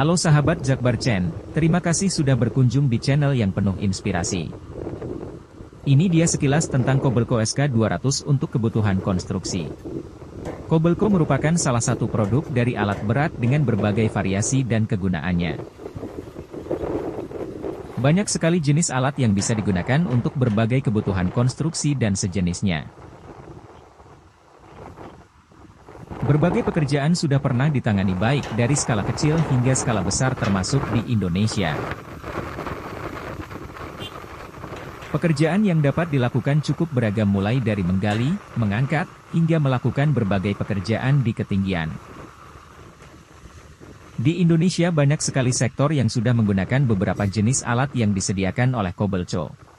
Halo sahabat Jakbar Chen, terima kasih sudah berkunjung di channel yang penuh inspirasi. Ini dia sekilas tentang Kobelco SK200 untuk kebutuhan konstruksi. Kobelco merupakan salah satu produk dari alat berat dengan berbagai variasi dan kegunaannya. Banyak sekali jenis alat yang bisa digunakan untuk berbagai kebutuhan konstruksi dan sejenisnya. Berbagai pekerjaan sudah pernah ditangani baik dari skala kecil hingga skala besar termasuk di Indonesia. Pekerjaan yang dapat dilakukan cukup beragam mulai dari menggali, mengangkat, hingga melakukan berbagai pekerjaan di ketinggian. Di Indonesia banyak sekali sektor yang sudah menggunakan beberapa jenis alat yang disediakan oleh Kobelco.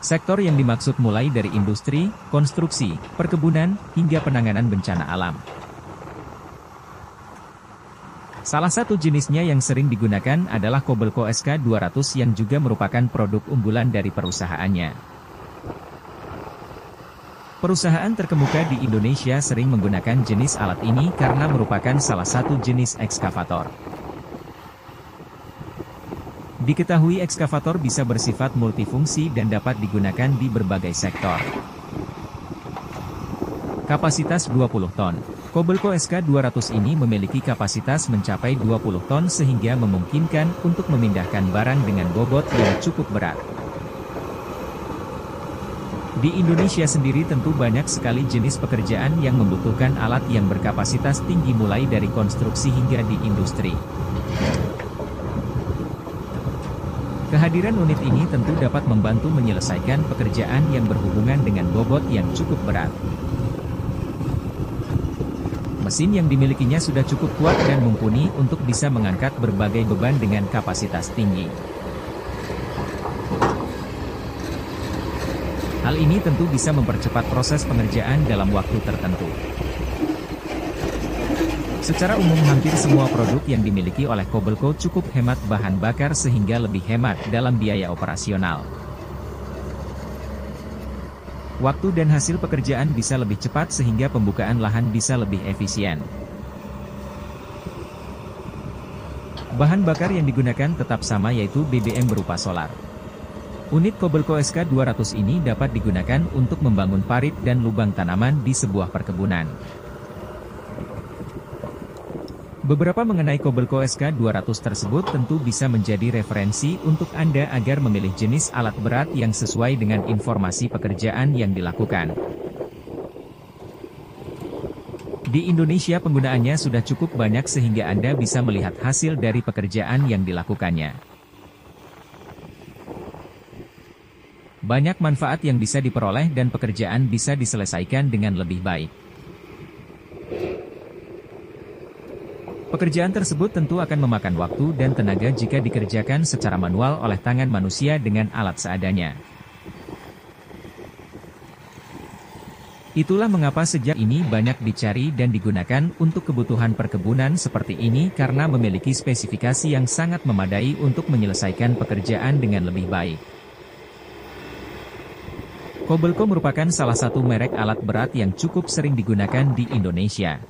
Sektor yang dimaksud mulai dari industri, konstruksi, perkebunan, hingga penanganan bencana alam. Salah satu jenisnya yang sering digunakan adalah Kobelco SK200 yang juga merupakan produk unggulan dari perusahaannya. Perusahaan terkemuka di Indonesia sering menggunakan jenis alat ini karena merupakan salah satu jenis ekskavator. Diketahui ekskavator bisa bersifat multifungsi dan dapat digunakan di berbagai sektor. Kapasitas 20 ton. Kobelco SK200 ini memiliki kapasitas mencapai 20 ton sehingga memungkinkan untuk memindahkan barang dengan bobot yang cukup berat. Di Indonesia sendiri tentu banyak sekali jenis pekerjaan yang membutuhkan alat yang berkapasitas tinggi mulai dari konstruksi hingga di industri. Kehadiran unit ini tentu dapat membantu menyelesaikan pekerjaan yang berhubungan dengan bobot yang cukup berat. Mesin yang dimilikinya sudah cukup kuat dan mumpuni untuk bisa mengangkat berbagai beban dengan kapasitas tinggi. Hal ini tentu bisa mempercepat proses pengerjaan dalam waktu tertentu. Secara umum hampir semua produk yang dimiliki oleh Kobelco cukup hemat bahan bakar sehingga lebih hemat dalam biaya operasional. Waktu dan hasil pekerjaan bisa lebih cepat sehingga pembukaan lahan bisa lebih efisien. Bahan bakar yang digunakan tetap sama yaitu BBM berupa solar. Unit Kobelco SK200 ini dapat digunakan untuk membangun parit dan lubang tanaman di sebuah perkebunan. Beberapa mengenai Kobelco SK200 tersebut tentu bisa menjadi referensi untuk Anda agar memilih jenis alat berat yang sesuai dengan informasi pekerjaan yang dilakukan. Di Indonesia penggunaannya sudah cukup banyak sehingga Anda bisa melihat hasil dari pekerjaan yang dilakukannya. Banyak manfaat yang bisa diperoleh dan pekerjaan bisa diselesaikan dengan lebih baik. Pekerjaan tersebut tentu akan memakan waktu dan tenaga jika dikerjakan secara manual oleh tangan manusia dengan alat seadanya. Itulah mengapa sejak ini banyak dicari dan digunakan untuk kebutuhan perkebunan seperti ini karena memiliki spesifikasi yang sangat memadai untuk menyelesaikan pekerjaan dengan lebih baik. Kobelco merupakan salah satu merek alat berat yang cukup sering digunakan di Indonesia.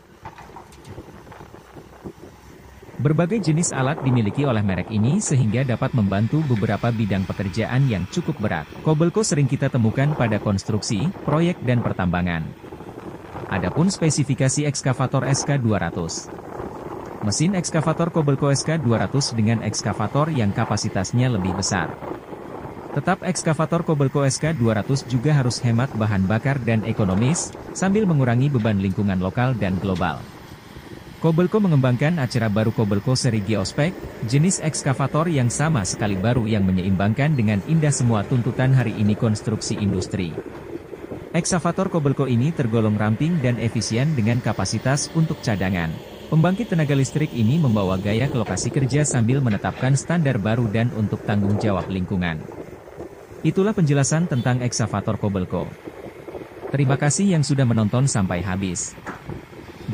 Berbagai jenis alat dimiliki oleh merek ini sehingga dapat membantu beberapa bidang pekerjaan yang cukup berat. Kobelco sering kita temukan pada konstruksi, proyek dan pertambangan. Adapun spesifikasi ekskavator SK200. Mesin ekskavator Kobelco SK200 dengan ekskavator yang kapasitasnya lebih besar. Tetap ekskavator Kobelco SK200 juga harus hemat bahan bakar dan ekonomis, sambil mengurangi beban lingkungan lokal dan global. Kobelco mengembangkan acara baru Kobelco seri Geospek, jenis ekskavator yang sama sekali baru yang menyeimbangkan dengan indah semua tuntutan hari ini konstruksi industri. Ekskavator Kobelco ini tergolong ramping dan efisien dengan kapasitas untuk cadangan. Pembangkit tenaga listrik ini membawa gaya ke lokasi kerja sambil menetapkan standar baru dan untuk tanggung jawab lingkungan. Itulah penjelasan tentang ekskavator Kobelco. Terima kasih yang sudah menonton sampai habis.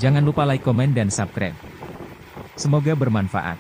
Jangan lupa like, komen, dan subscribe. Semoga bermanfaat.